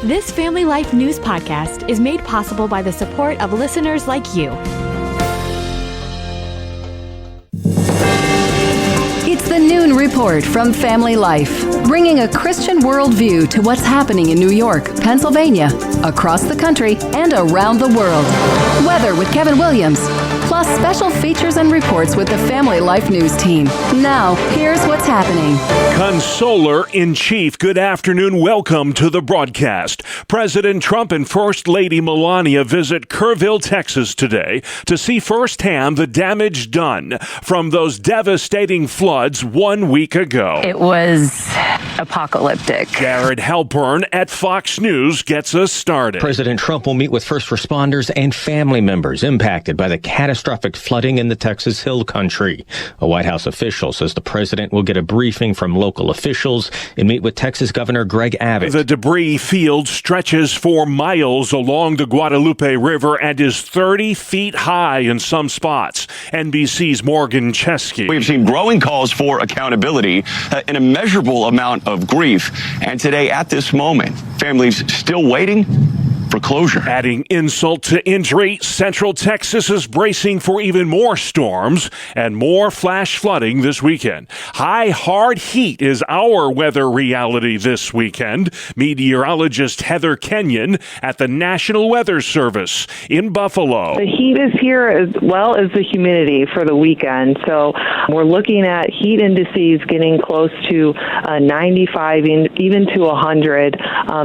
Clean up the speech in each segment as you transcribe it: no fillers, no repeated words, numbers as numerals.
This Family Life News podcast is made possible by the support of listeners like you. It's the Noon Report from Family Life, bringing a Christian worldview to what's happening in New York, Pennsylvania, across the country, and around the world. Weather with Kevin Williams, plus special features and reports with the Family Life News team. Now, here's what's happening. Consoler in Chief, good afternoon. Welcome to the broadcast. President Trump and First Lady Melania visit Kerrville, Texas today to see firsthand the damage done from those devastating floods 1 week ago. It was apocalyptic. Jared Halpern at Fox News gets us started. President Trump will meet with first responders and family members impacted by the catastrophic flooding in the Texas Hill Country. A White House official says the president will get a briefing from local officials and meet with Texas Governor Greg Abbott. The debris field stretches for miles along the Guadalupe River and is 30 feet high in some spots. NBC's Morgan Chesky. We've seen growing calls for accountability, an immeasurable amount of grief. And today, at this moment, families still waiting for closure. Adding insult to injury, Central Texas is bracing for even more storms and more flash flooding this weekend. High, hard heat is our weather reality this weekend. Meteorologist Heather Kenyon at the National Weather Service in Buffalo. The heat is here as well as the humidity for the weekend. So we're looking at heat indices getting close to 95, even to 100,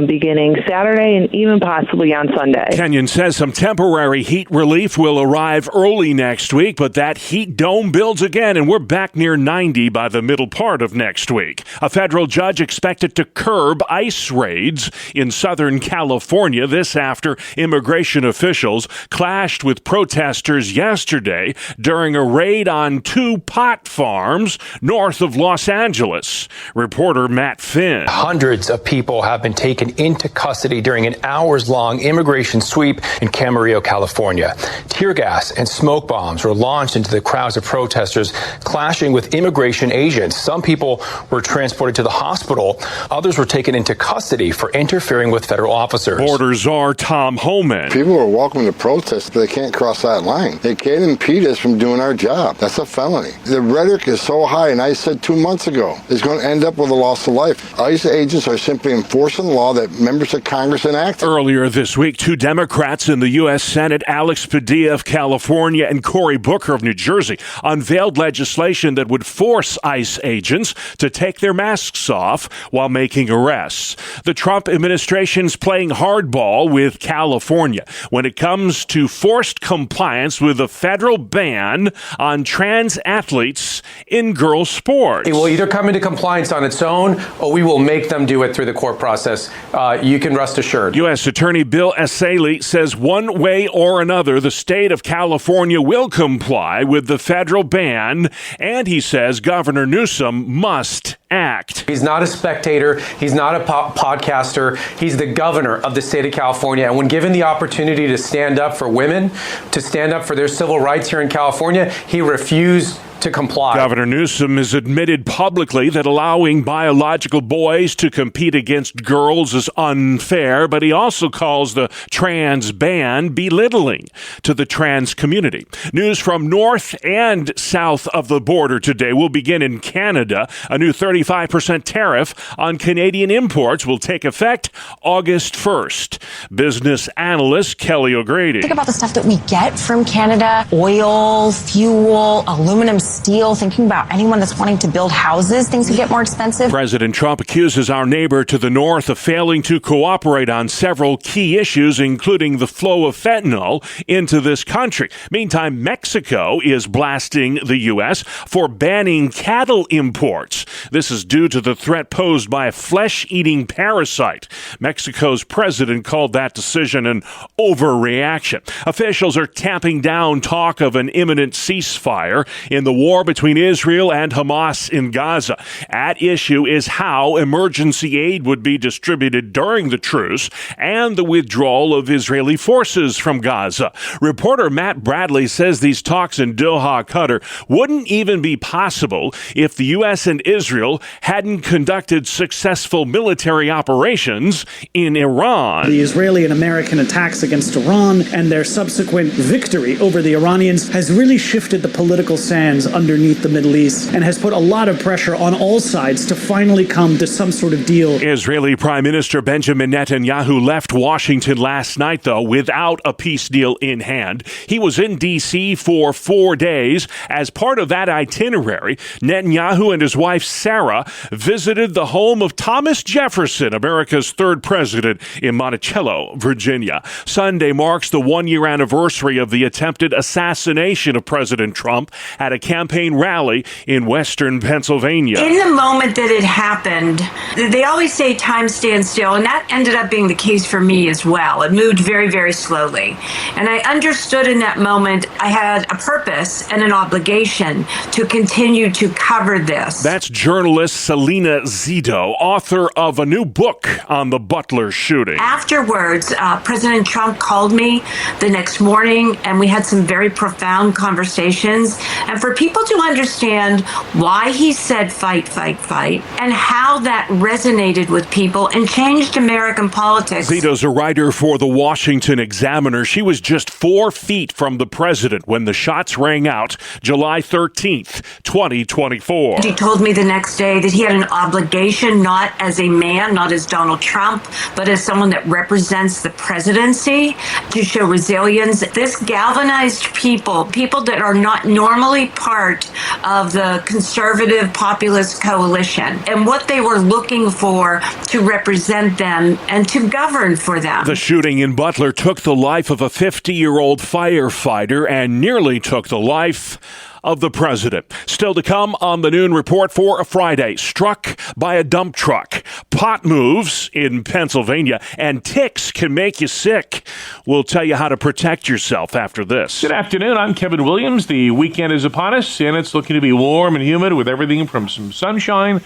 beginning Saturday and even possibly on Sunday. Kenyon says some temporary heat relief will arrive early next week, but that heat dome builds again, and we're back near 90 by the middle part of next week. A federal judge expected to curb ICE raids in Southern California. This after immigration officials clashed with protesters yesterday during a raid on 2 pot farms north of Los Angeles. Reporter Matt Finn. Hundreds of people have been taken into custody during an hours-long immigration sweep in Camarillo, California. Tear gas and smoke bombs were launched into the crowds of protesters clashing with immigration agents. Some people were transported to the hospital. Others were taken into custody for interfering with federal officers. Border Czar Tom Homan. People are welcome to protest, but they can't cross that line. They can't impede us from doing our job. That's a felony. The rhetoric is so high, and I said 2 months ago, it's going to end up with a loss of life. ICE agents are simply enforcing the law that members of Congress enacted. Earlier this week, 2 Democrats in the U.S. Senate, Alex Padilla of California and Cory Booker of New Jersey, unveiled legislation that would force ICE agents to take their masks off while making arrests. The Trump administration's playing hardball with California when it comes to forced compliance with a federal ban on trans athletes in girls' sports. It will either come into compliance on its own, or we will make them do it through the court process. You can rest assured. U.S. Attorney Bill Essayli says one way or another, the state of California will comply with the federal ban, and he says Governor Newsom must act. He's not a spectator. He's not a podcaster. He's the governor of the state of California. And when given the opportunity to stand up for women, to stand up for their civil rights here in California, he refused to comply. Governor Newsom has admitted publicly that allowing biological boys to compete against girls is unfair, but he also calls the trans ban belittling to the trans community. News from north and south of the border today will begin in Canada. A new 35% tariff on Canadian imports will take effect August 1st. Business analyst Kelly O'Grady. Think about the stuff that we get from Canada: oil, fuel, aluminum, steel. Thinking about anyone that's wanting to build houses, things could get more expensive. President Trump accuses our neighbor to the north of failing to cooperate on several key issues, including the flow of fentanyl into this country. Meantime, Mexico is blasting the U.S. for banning cattle imports. This is due to the threat posed by a flesh-eating parasite. Mexico's president called that decision an overreaction. Officials are tamping down talk of an imminent ceasefire in the war between Israel and Hamas in Gaza. At issue is how emergency aid would be distributed during the truce and the withdrawal of Israeli forces from Gaza. Reporter Matt Bradley says these talks in Doha, Qatar, wouldn't even be possible if the U.S. and Israel hadn't conducted successful military operations in Iran. The Israeli and American attacks against Iran and their subsequent victory over the Iranians has really shifted the political sands underneath the Middle East and has put a lot of pressure on all sides to finally come to some sort of deal. Israeli Prime Minister Benjamin Netanyahu left Washington last night, though, without a peace deal in hand. He was in D.C. for 4 days. As part of that itinerary, Netanyahu and his wife Sarah visited the home of Thomas Jefferson, America's third president, in Monticello, Virginia. Sunday marks the one-year anniversary of the attempted assassination of President Trump at a campaign rally in western Pennsylvania. In the moment that it happened, they always say time stands still, and that ended up being the case for me as well. It moved very, very slowly. And I understood in that moment I had a purpose and an obligation to continue to cover this. That's journalist Selena Zito, author of a new book on the Butler shooting. Afterwards, President Trump called me the next morning, and we had some very profound conversations. And for people to understand why he said fight, fight, fight, and how that resonated with people and changed American politics. Zito's a writer for the Washington Examiner. She was just 4 feet from the president when the shots rang out July 13th, 2024. He told me the next day that he had an obligation, not as a man, not as Donald Trump, but as someone that represents the presidency, to show resilience. This galvanized people that are not normally part of the conservative populist coalition, and what they were looking for to represent them and to govern for them. The shooting in Butler took the life of a 50-year-old firefighter and nearly took the life of the president. Still to come on the Noon Report for a Friday. Struck by a dump truck. Pot moves in Pennsylvania, and ticks can make you sick. We'll tell you how to protect yourself after this. Good afternoon. I'm Kevin Williams. The weekend is upon us, and it's looking to be warm and humid with everything from some sunshine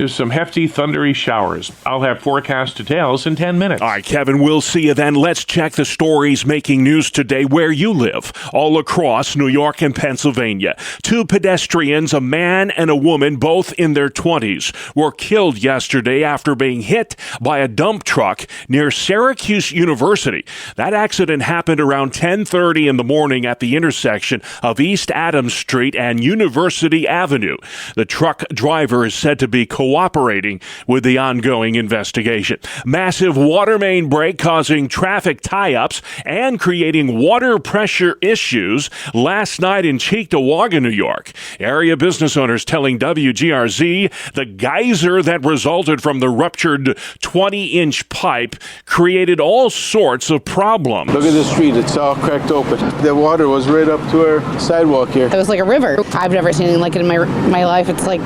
There's some hefty, thundery showers. I'll have forecast details in 10 minutes. All right, Kevin, we'll see you then. Let's check the stories making news today where you live, all across New York and Pennsylvania. 2 pedestrians, a man and a woman, both in their 20s, were killed yesterday after being hit by a dump truck near Syracuse University. That accident happened around 10:30 in the morning at the intersection of East Adams Street and University Avenue. The truck driver is said to be cooperating with the ongoing investigation. Massive water main break causing traffic tie-ups and creating water pressure issues last night in Cheektowaga, New York. Area business owners telling WGRZ the geyser that resulted from the ruptured 20-inch pipe created all sorts of problems. Look at the street. It's all cracked open. The water was right up to our sidewalk here. It was like a river. I've never seen anything like it in my life. It's like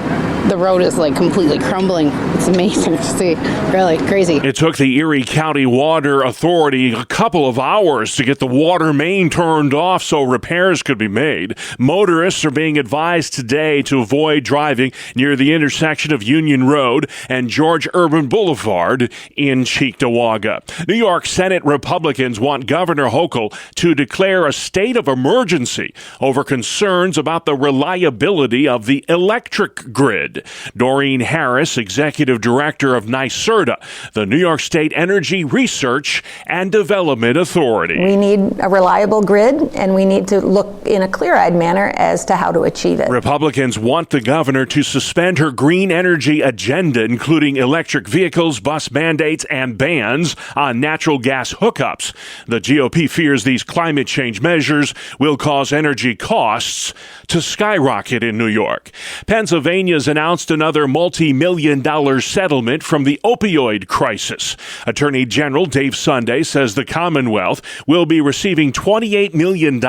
the road is like completely crumbling. It's amazing to see. Really crazy. It took the Erie County Water Authority a couple of hours to get the water main turned off so repairs could be made. Motorists are being advised today to avoid driving near the intersection of Union Road and George Urban Boulevard in Cheektowaga. New York Senate Republicans want Governor Hochul to declare a state of emergency over concerns about the reliability of the electric grid. Doreen Harris, Executive Director of NYSERDA, the New York State Energy Research and Development Authority. We need a reliable grid, and we need to look in a clear-eyed manner as to how to achieve it. Republicans want the governor to suspend her green energy agenda, including electric vehicles, bus mandates, and bans on natural gas hookups. The GOP fears these climate change measures will cause energy costs to skyrocket in New York. Pennsylvania's announced announced another multi-million-dollar settlement from the opioid crisis. Attorney General Dave Sunday says the Commonwealth will be receiving $28 million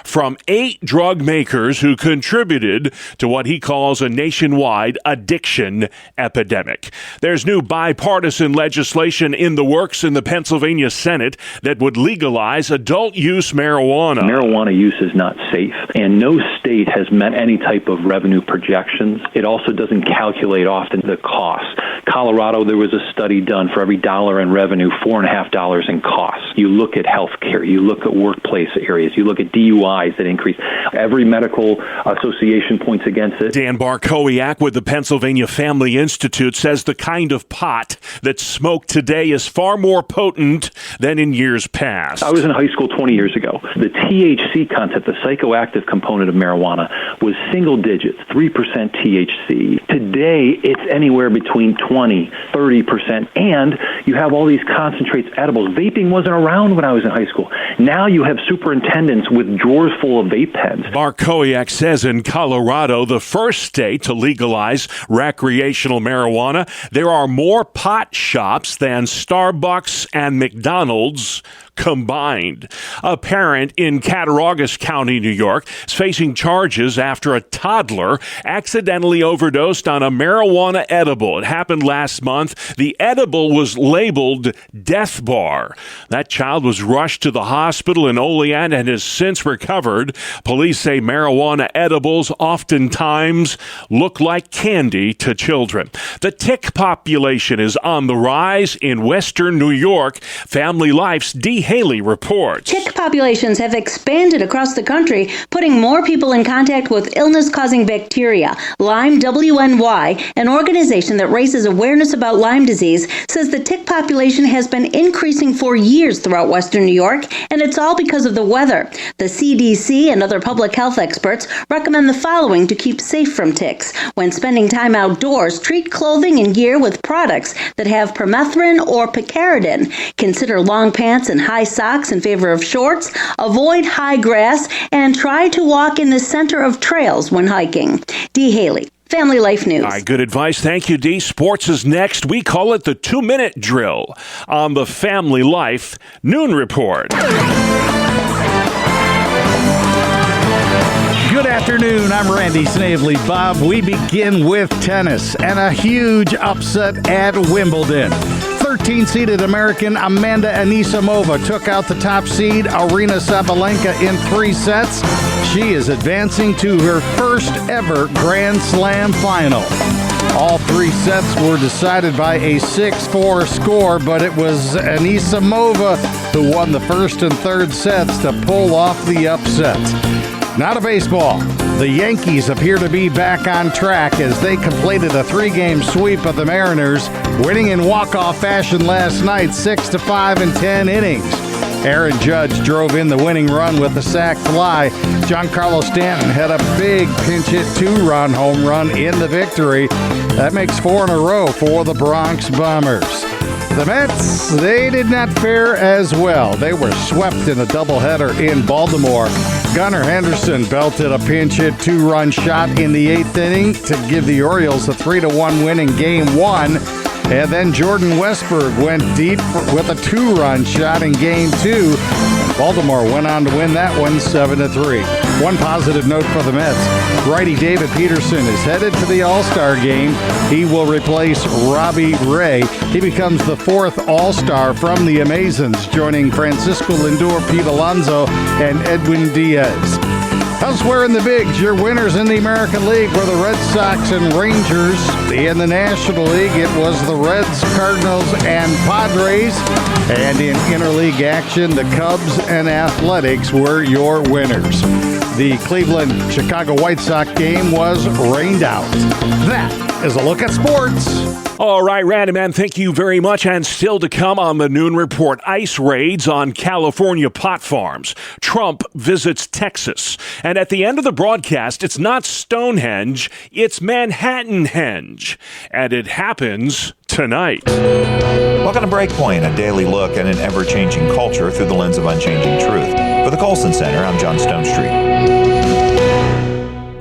from 8 drug makers who contributed to what he calls a nationwide addiction epidemic. There's new bipartisan legislation in the works in the Pennsylvania Senate that would legalize adult-use marijuana. Marijuana use is not safe, and no state has met any type of revenue projections. It also doesn't calculate often the cost. Colorado, there was a study done for every dollar in revenue, $4.50 in costs. You look at health care, you look at workplace areas, you look at DUIs that increase. Every medical association points against it. Dan Barkowiak with the Pennsylvania Family Institute says the kind of pot that's smoked today is far more potent than in years past. I was in high school 20 years ago. The THC content, the psychoactive component of marijuana, was single digits, 3% THC. Today, it's anywhere between 20, 30%, and you have all these concentrates, edibles. Vaping wasn't around when I was in high school. Now you have superintendents with drawers full of vape pens. Barkowiak says in Colorado, the first state to legalize recreational marijuana, there are more pot shops than Starbucks and McDonald's combined. A parent in Cattaraugus County, New York, is facing charges after a toddler accidentally overdosed on a marijuana edible. It happened last month. The edible was labeled Death Bar. That child was rushed to the hospital in Olean and has since recovered. Police say marijuana edibles oftentimes look like candy to children. The tick population is on the rise in western New York. Family Life's Dee Haley reports. Tick populations have expanded across the country, putting more people in contact with illness-causing bacteria. Lyme WNY, an organization that raises awareness about Lyme disease, says the tick population has been increasing for years throughout western New York, and it's all because of the weather. The CDC and other public health experts recommend the following to keep safe from ticks. When spending time outdoors, treat clothing and gear with products that have permethrin or picaridin. Consider long pants and high socks in favor of shorts. Avoid high grass and try to walk in the center of trails when hiking. Dee Haley, Family Life News. All right, good advice. Thank you, Dee. Sports is next. We call it the 2-minute drill on the Family Life Noon Report. Good afternoon. I'm Randy Snavely. Bob, we begin with tennis and a huge upset at Wimbledon. 13-seeded American Amanda Anisimova took out the top seed Aryna Sabalenka in 3 sets. She is advancing to her first ever Grand Slam final. All 3 sets were decided by a 6-4 score, but it was Anisimova who won the first and third sets to pull off the upset. Now to baseball. The Yankees appear to be back on track as they completed a 3-game sweep of the Mariners, winning in walk-off fashion last night, 6-5 in 10 innings. Aaron Judge drove in the winning run with a sac fly. Giancarlo Stanton had a big pinch-hit 2-run home run in the victory. That makes 4 in a row for the Bronx Bombers. The Mets, they did not fare as well. They were swept in a doubleheader in Baltimore. Gunnar Henderson belted a pinch-hit 2-run shot in the 8th inning to give the Orioles a 3-1 win in Game 1. And then Jordan Westburg went deep with a 2-run shot in Game 2. Baltimore went on to win that one 7-3. One positive note for the Mets. Righty David Peterson is headed to the All-Star game. He will replace Robbie Ray. He becomes the 4th All-Star from the Amazons, joining Francisco Lindor, Pete Alonso, and Edwin Diaz. Elsewhere in the bigs, your winners in the American League were the Red Sox and Rangers. In the National League, it was the Reds, Cardinals, and Padres. And in interleague action, the Cubs and Athletics were your winners. The Cleveland-Chicago White Sox game was rained out. That is a look at sports. All right, Randy, man, thank you very much. And still to come on the Noon Report, ICE raids on California pot farms. Trump visits Texas. And at the end of the broadcast, it's not Stonehenge, it's Manhattan-henge. And it happens tonight. Welcome to Breakpoint, a daily look at an ever-changing culture through the lens of unchanging truth. For the Colson Center, I'm John Stonestreet.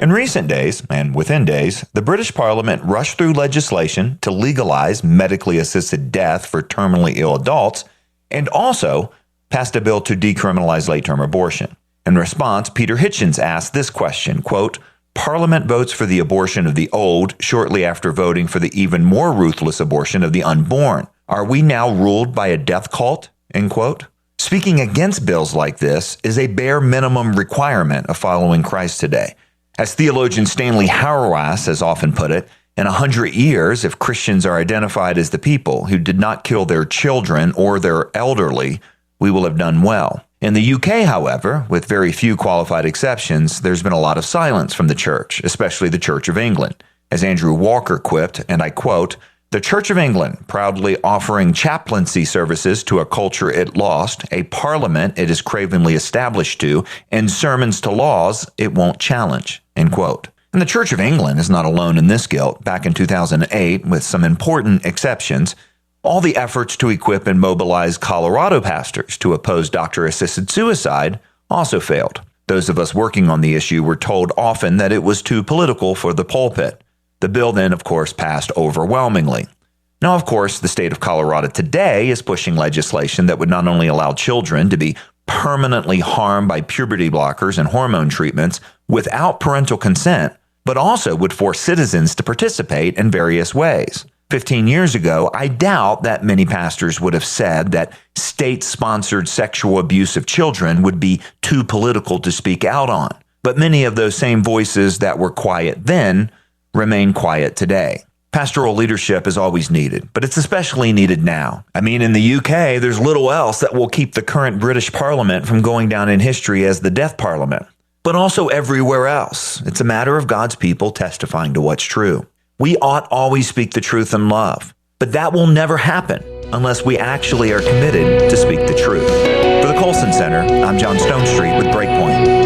In recent days, and within days, the British Parliament rushed through legislation to legalize medically assisted death for terminally ill adults, and also passed a bill to decriminalize late-term abortion. In response, Peter Hitchens asked this question, quote, Parliament votes for the abortion of the old shortly after voting for the even more ruthless abortion of the unborn. Are we now ruled by a death cult? End quote. Speaking against bills like this is a bare minimum requirement of following Christ today. As theologian Stanley Hauerwas has often put it, in 100 years, if Christians are identified as the people who did not kill their children or their elderly, we will have done well. In the UK, however, with very few qualified exceptions, there's been a lot of silence from the church, especially the Church of England. As Andrew Walker quipped, and I quote, the Church of England, proudly offering chaplaincy services to a culture it lost, a parliament it is cravenly established to, and sermons to laws it won't challenge, end quote. And the Church of England is not alone in this guilt. Back in 2008, with some important exceptions, all the efforts to equip and mobilize Colorado pastors to oppose doctor-assisted suicide also failed. Those of us working on the issue were told often that it was too political for the pulpit. The bill then, of course, passed overwhelmingly. Now, of course, the state of Colorado today is pushing legislation that would not only allow children to be permanently harmed by puberty blockers and hormone treatments without parental consent, but also would force citizens to participate in various ways. 15 years ago, I doubt that many pastors would have said that state-sponsored sexual abuse of children would be too political to speak out on. But many of those same voices that were quiet then remain quiet today. Pastoral leadership is always needed, but it's especially needed now. I mean, in the UK, there's little else that will keep the current British Parliament from going down in history as the Death Parliament. But also everywhere else, it's a matter of God's people testifying to what's true. We ought always speak the truth in love, but that will never happen unless we actually are committed to speak the truth. For the Colson Center, I'm John Stonestreet with Breakpoint.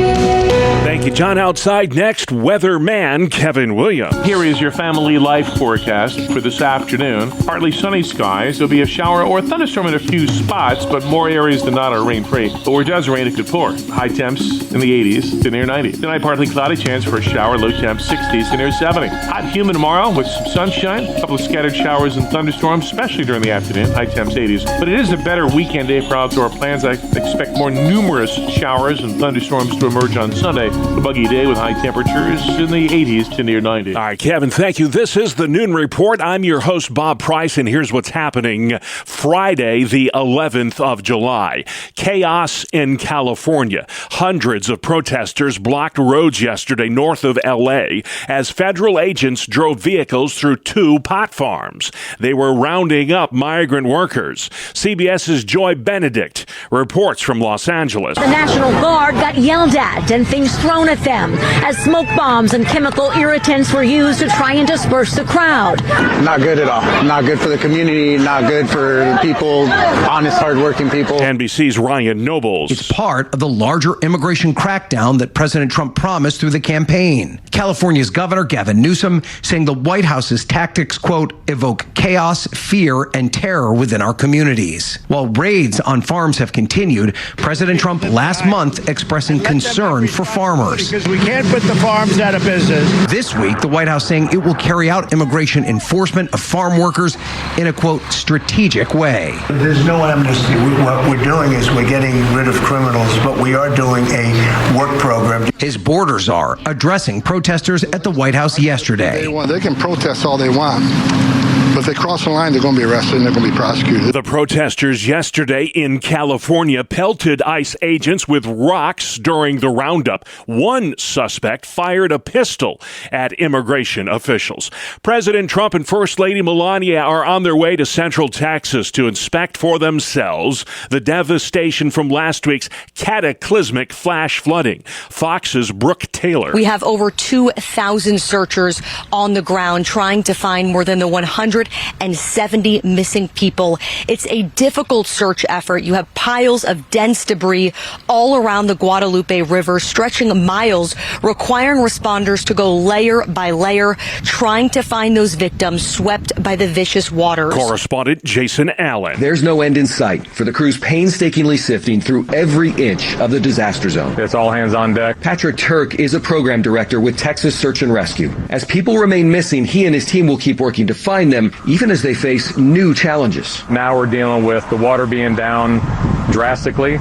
Thank you, John. Outside next, weatherman Kevin Williams. Here is your family life forecast for this afternoon. Partly sunny skies. There'll be a shower or a thunderstorm in a few spots, but more areas than not are rain-free. But where it does rain, it could pour. High temps in the 80s to near 90. Tonight, partly cloudy, chance for a shower. Low temps 60s to near 70. Hot, humid tomorrow with some sunshine. A couple of scattered showers and thunderstorms, especially during the afternoon. High temps 80s. But it is a better weekend day for outdoor plans. I expect more numerous showers and thunderstorms to emerge on Sunday. A buggy day with high temperatures in the 80s to near 90. All right, Kevin, thank you. This is the Noon Report. I'm your host, Bob Price, and here's what's happening Friday, the 11th of July. Chaos in California. Hundreds of protesters blocked roads yesterday north of L.A. as federal agents drove vehicles through 2 pot farms. They were rounding up migrant workers. CBS's Joy Benedict reports from Los Angeles. The National Guard got yelled at and things thrown at them as smoke bombs and chemical irritants were used to try and disperse the crowd. Not good at all. Not good for the community, not good for people, honest, hardworking people. NBC's Ryan Nobles. It's part of the larger immigration crackdown that President Trump promised through the campaign. California's Governor Gavin Newsom saying the White House's tactics, quote, evoke chaos, fear, and terror within our communities. While raids on farms have continued, President Trump last month expressing concern for farmers. Because we can't put the farms out of business. This week, the White House saying it will carry out immigration enforcement of farm workers in a, quote, strategic way. There's no amnesty. What we're doing is we're getting rid of criminals, but we are doing a work program. His border czar addressing protesters at the White House yesterday. They can protest all they want. But if they cross the line, they're going to be arrested and they're going to be prosecuted. The protesters yesterday in California pelted ICE agents with rocks during the roundup. One suspect fired a pistol at immigration officials. President Trump and First Lady Melania are on their way to Central Texas to inspect for themselves the devastation from last week's cataclysmic flash flooding. Fox's Brooke Taylor. We have over 2,000 searchers on the ground trying to find more than the 150 and 70 missing people. It's a difficult search effort. You have piles of dense debris all around the Guadalupe River, stretching miles, requiring responders to go layer by layer, trying to find those victims swept by the vicious waters. Correspondent Jason Allen. There's no end in sight for the crews painstakingly sifting through every inch of the disaster zone. It's all hands on deck. Patrick Turk is a program director with Texas Search and Rescue. As people remain missing, he and his team will keep working to find them, even as they face new challenges. Now we're dealing with the water being down drastically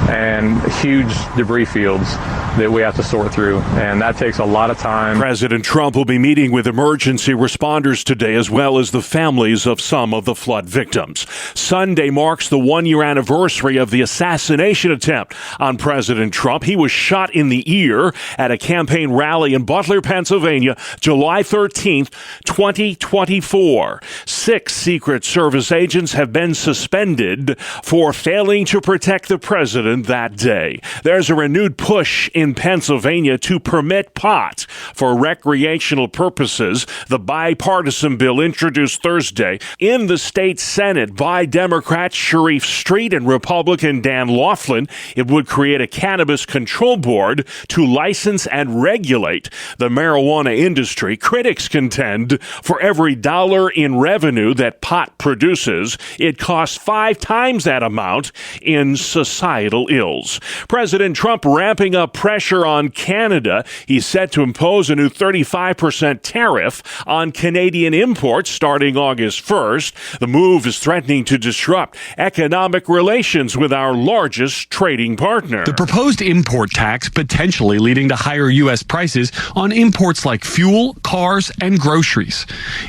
and huge debris fields that we have to sort through, and that takes a lot of time. President Trump will be meeting with emergency responders today, as well as the families of some of the flood victims. Sunday marks the one-year anniversary of the assassination attempt on President Trump. He was shot in the ear at a campaign rally in Butler, Pennsylvania, July 13th, 2024. 6 Secret Service agents have been suspended for failing to protect the president that day. There's a renewed push in Pennsylvania to permit pot for recreational purposes. The bipartisan bill introduced Thursday in the state Senate by Democrats Sharif Street and Republican Dan Laughlin. It would create a cannabis control board to license and regulate the marijuana industry. Critics contend for every dollar in revenue that pot produces, it costs 5 times that amount in societal ills. President Trump ramping up pressure on Canada. He's set to impose a new 35% tariff on Canadian imports starting August 1st. The move is threatening to disrupt economic relations with our largest trading partner. The proposed import tax potentially leading to higher U.S. prices on imports like fuel, cars, and groceries.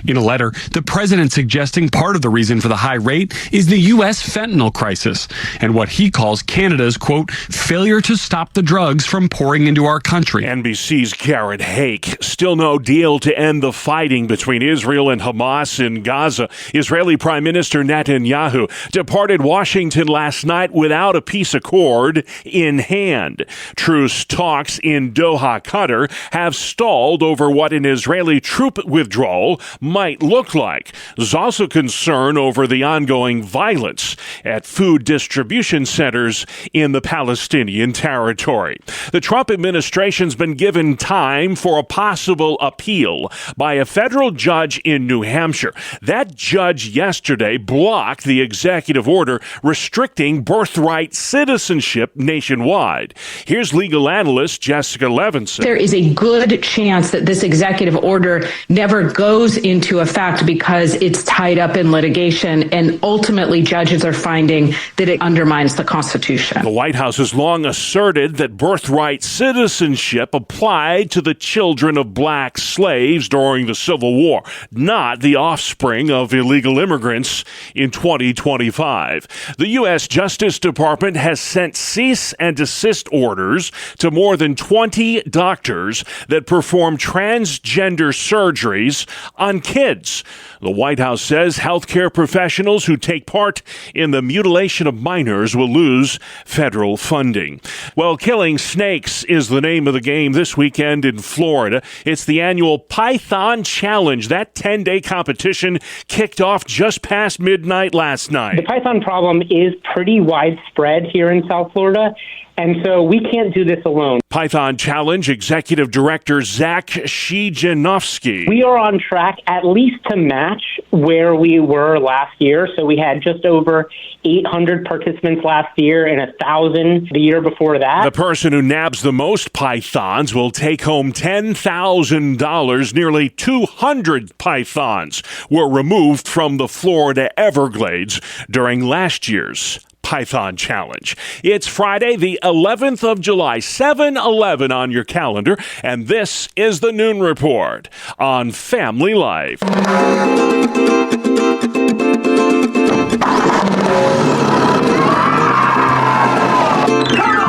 In a letter, the president suggesting part of the reason for the high rate is the U.S. fentanyl crisis and what he calls Canada's, quote, failure to stop the drugs from pouring into our country. NBC's Garrett Hake. Still no deal to end the fighting between Israel and Hamas in Gaza. Israeli Prime Minister Netanyahu departed Washington last night without a peace accord in hand. Truce talks in Doha, Qatar have stalled over what an Israeli troop withdrawal might look like. There's also concern over the ongoing violence at food distribution centers in the Palestinian territory. The Trump administration's been given time for a possible appeal by a federal judge in New Hampshire. That judge yesterday blocked the executive order restricting birthright citizenship nationwide. Here's legal analyst Jessica Levinson. There is a good chance that this executive order never goes into effect because it's tied up in litigation, and ultimately judges are finding that it undermines the Constitution. The White House has long asserted that birthright citizenship applied to the children of black slaves during the Civil War, not the offspring of illegal immigrants in 2025. The U.S. Justice Department has sent cease and desist orders to more than 20 doctors that perform transgender surgeries on kids. The White House says healthcare professionals who take part in the mutilation of minors will lose federal funding. Well, killing snakes is the name of the game this weekend in Florida. It's the annual Python Challenge. That 10-day competition kicked off just past midnight last night. The python problem is pretty widespread here in South Florida, and so we can't do this alone. Python Challenge Executive Director Zach Shijanowski. We are on track at least to match where we were last year. So we had just over 800 participants last year and 1,000 the year before that. The person who nabs the most pythons will take home $10,000. Nearly 200 pythons were removed from the Florida Everglades during last year's Python Challenge. It's Friday, the 11th of July, 7/11 on your calendar, and this is the Noon Report on Family Life.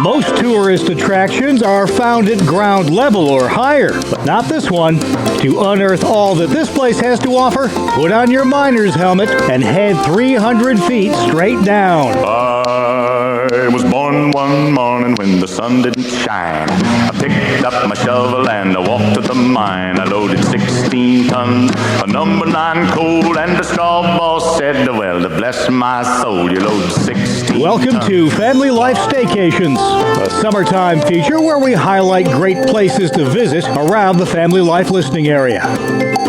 Most tourist attractions are found at ground level or higher, but not this one. To unearth all that this place has to offer, put on your miner's helmet and head 300 feet straight down. I was born one morning when the sun didn't shine. I picked up my shovel and I walked to the mine. I loaded 16 tons of number 9 coal, and the straw boss said, well, to bless my soul, you load 16 Welcome tons. to Family Life Staycations, a summertime feature where we highlight great places to visit around the Family Life listening area.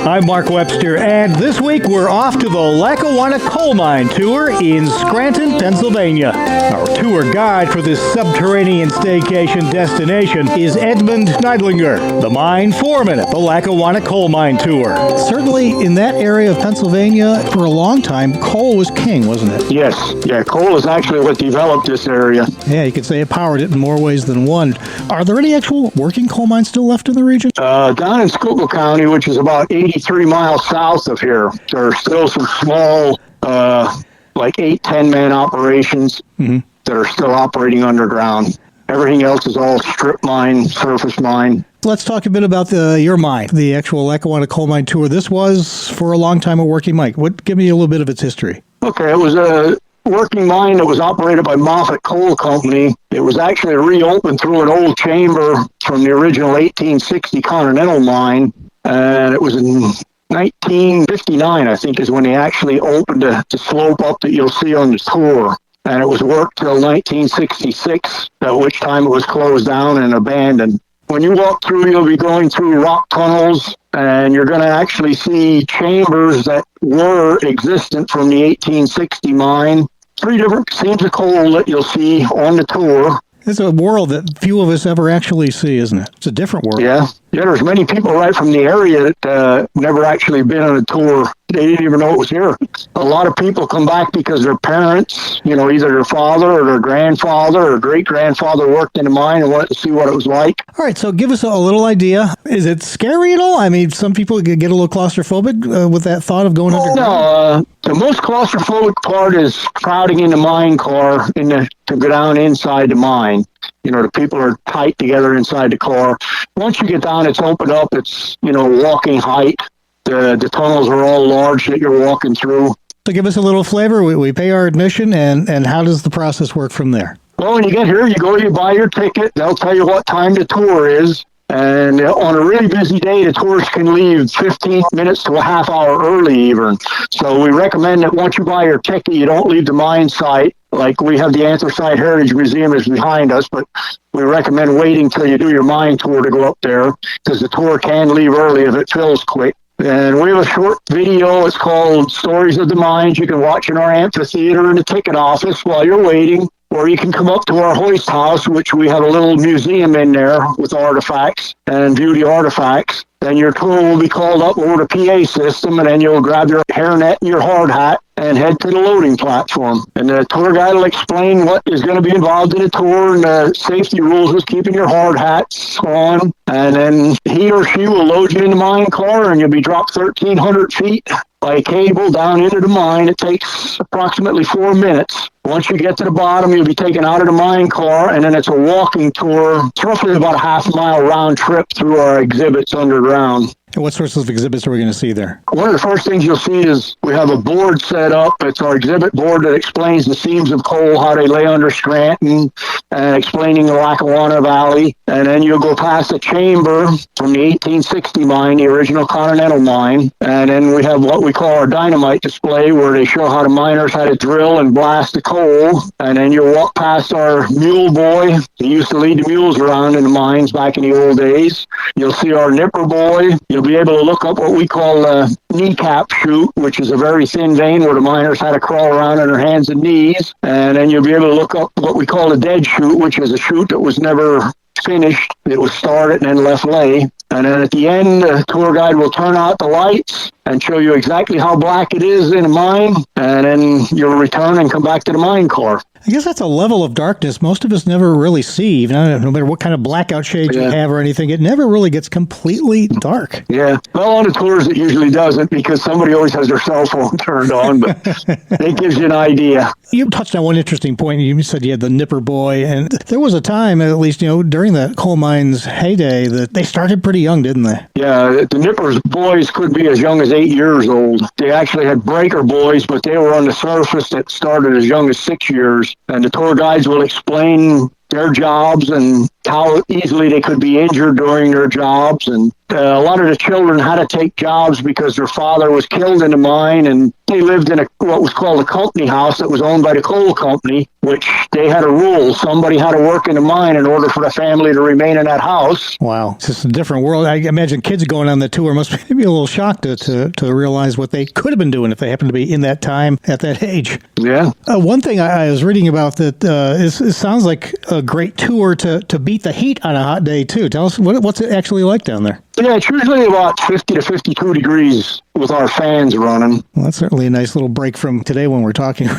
I'm Mark Webster, and this week we're off to the Lackawanna Coal Mine Tour in Scranton, Pennsylvania. Our tour guide for this subterranean staycation destination is Edmund Neidlinger, the mine foreman at the Lackawanna Coal Mine Tour. Certainly in that area of Pennsylvania, for a long time, coal was king, wasn't it? Yes. Yeah, coal is actually what developed this area. Yeah, you could say it powered it in more ways than one. Are there any actual working coal mines still left in the region? Down in Schuylkill County, which is about 83 miles south of here, there are still some small, like 8-10 man operations that are still operating underground. Everything else is all strip mine, surface mine. Let's talk a bit about your mine, the actual Lackawanna Coal Mine Tour. This was, for a long time, a working mine. Give me a little bit of its history. Okay, it was a working mine that was operated by Moffett Coal Company. It was actually reopened through an old chamber from the original 1860 Continental Mine, and it was in 1959, I think, is when they actually opened the slope up that you'll see on the tour. And it was worked till 1966, at which time it was closed down and abandoned. When you walk through, you'll be going through rock tunnels, and you're going to actually see chambers that were existent from the 1860 mine. 3 different seams of coal that you'll see on the tour. It's a world that few of us ever actually see, isn't it? It's a different world. Yeah, there's many people right from the area that never actually been on a tour. They didn't even know it was here. A lot of people come back because their parents, either their father or their grandfather or great-grandfather worked in a mine and wanted to see what it was like. All right, so give us a little idea. Is it scary at all? I mean, some people get a little claustrophobic with that thought of going underground. No, the most claustrophobic part is crowding in the mine car to go down inside the mine. The people are tight together inside the car. Once you get down, it's opened up. It's, walking height. The tunnels are all large that you're walking through. So give us a little flavor. We pay our admission, and how does the process work from there? Well, when you get here, you buy your ticket. They'll tell you what time the tour is. And on a really busy day, the tours can leave 15 minutes to a half hour early even. So we recommend that once you buy your ticket, you don't leave the mine site. Like we have the Anthracite Heritage Museum is behind us, but we recommend waiting till you do your mine tour to go up there, because the tour can leave early if it fills quick. And we have a short video. It's called Stories of the Mines. You can watch in our amphitheater in the ticket office while you're waiting. Or you can come up to our hoist house, which we have a little museum in there with artifacts, and view the artifacts. Then your tour will be called up over the PA system, and then you'll grab your hairnet and your hard hat and head to the loading platform. And the tour guide will explain what is going to be involved in the tour and the safety rules with keeping your hard hats on. And then he or she will load you in the mine car, and you'll be dropped 1,300 feet by cable down into the mine. It takes approximately 4 minutes. Once you get to the bottom, you'll be taken out of the mine car, and then it's a walking tour. It's roughly about a half-mile round trip through our exhibits underground. And what sorts of exhibits are we going to see there? One of the first things you'll see is we have a board set up. It's our exhibit board that explains the seams of coal, how they lay under Scranton, and explaining the Lackawanna Valley. And then you'll go past a chamber from the 1860 mine, the original Continental Mine. And then we have what we call our dynamite display, where they show how the miners had to drill and blast the coal. And then you'll walk past our mule boy. He used to lead the mules around in the mines back in the old days. You'll see our nipper boy. You'll be able to look up what we call a kneecap chute, which is a very thin vein where the miners had to crawl around on their hands and knees. And then you'll be able to look up what we call a dead chute, which is a chute that was never finished. It was started and then left lay. And then at the end, the tour guide will turn out the lights and show you exactly how black it is in a mine. And then you'll return and come back to the mine car. I guess that's a level of darkness most of us never really see. Even no matter what kind of blackout shades you have or anything, it never really gets completely dark. Yeah. Well, on the tours it usually doesn't, because somebody always has their cell phone turned on, but it gives you an idea. You touched on one interesting point. You said you had the nipper boy, and there was a time, at least, during the coal mines heyday, that they started pretty young, didn't they? Yeah, the nippers boys could be as young as 8 years old. They actually had breaker boys, but they were on the surface that started as young as 6 years. And the tour guides will explain their jobs and how easily they could be injured during their jobs. And a lot of the children had to take jobs because their father was killed in the mine, and they lived in what was called a company house that was owned by the coal company, which they had a rule. Somebody had to work in the mine in order for the family to remain in that house. Wow. It's just a different world. I imagine kids going on the tour must be a little shocked to realize what they could have been doing if they happened to be in that time at that age. Yeah. One thing I was reading about that it sounds like a great tour to beat the heat on a hot day, too. Tell us, what's it actually like down there? Yeah, it's usually about 50 to 52 degrees with our fans running. Well, that's certainly a nice little break from today when we're talking.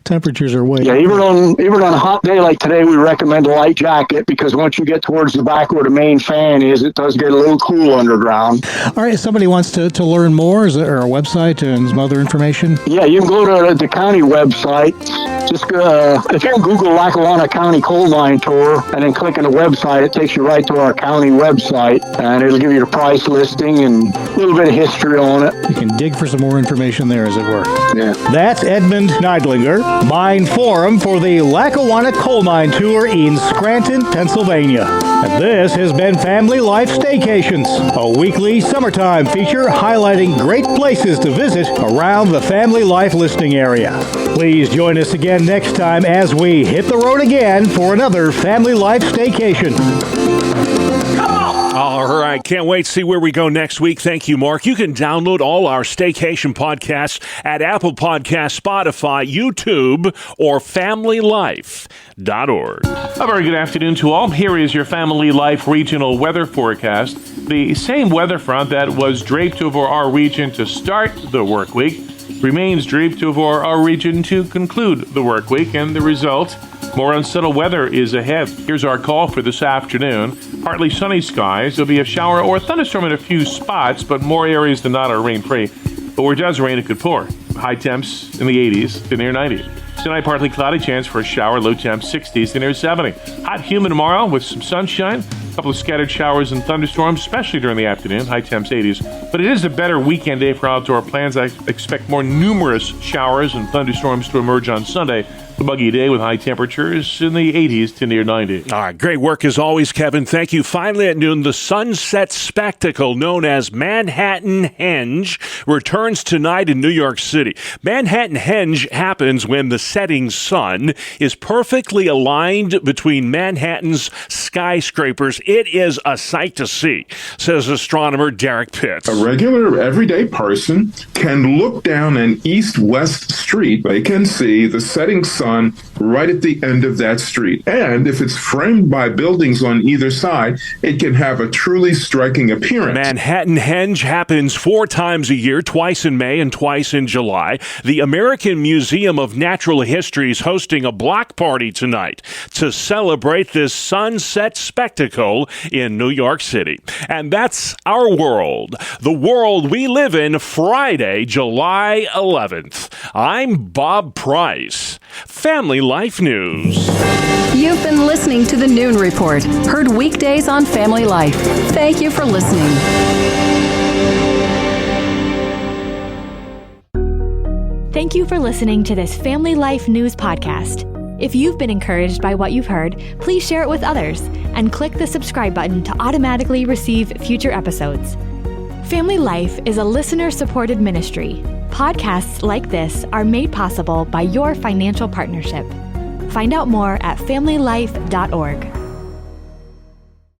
Temperatures are way. Yeah, even on a hot day like today, we recommend a light jacket because once you get towards the back where the main fan is, it does get a little cool underground. All right, if somebody wants to learn more, is there a website and some other information? Yeah, you can go to the county website. Just if you Google Lackawanna County Coal Mine Tour and then click on the website, it takes you right to our county website, and it'll give you the price listing and a little bit of history on it. You can dig for some more information there, as it were. Yeah. That's Edmund Neidlinger, Mine Forum for the Lackawanna Coal Mine Tour in Scranton, Pennsylvania. And this has been Family Life Staycations, a weekly summertime feature highlighting great places to visit around the Family Life listening area. Please join us again next time as we hit the road again for another Family Life Staycation. All right, can't wait to see where we go next week. Thank you, Mark. You can download all our Staycation podcasts at Apple Podcasts, Spotify, YouTube, or FamilyLife.org. A very good afternoon to all. Here is your Family Life regional weather forecast. The same weather front that was draped over our region to start the work week remains draped over our region to conclude the work week, and the result, more unsettled weather is ahead. Here's our call for this afternoon. Partly sunny skies. There'll be a shower or thunderstorm in a few spots, but more areas than not are rain-free. But where it does rain, it could pour. High temps in the 80s to near 90. Tonight, partly cloudy, chance for a shower, low temps 60s to near 70. Hot, humid tomorrow with some sunshine. A couple of scattered showers and thunderstorms, especially during the afternoon, high temps 80s. But it is a better weekend day for outdoor plans. I expect more numerous showers and thunderstorms to emerge on Sunday. A buggy day with high temperatures in the 80s to near 90. All right, great work as always, Kevin. Thank you. Finally at noon, the sunset spectacle known as Manhattan Henge returns tonight in New York City. Manhattan Henge happens when the setting sun is perfectly aligned between Manhattan's skyscrapers. It is a sight to see, says astronomer Derek Pitts. A regular, everyday person can look down an east-west street. They can see the setting sun right at the end of that street. And if it's framed by buildings on either side, it can have a truly striking appearance. Manhattan Henge happens 4 times a year, twice in May and twice in July. The American Museum of Natural History is hosting a block party tonight to celebrate this sunset spectacle in New York City. And that's our world, the world we live in, Friday, July 11th. I'm Bob Price. Family Life News. You've been listening to the Noon Report, heard weekdays on Family Life. Thank you for listening. Thank you for listening to this Family Life News podcast. If you've been encouraged by what you've heard, please share it with others and click the subscribe button to automatically receive future episodes. Family Life is a listener-supported ministry. Podcasts like this are made possible by your financial partnership. Find out more at familylife.org.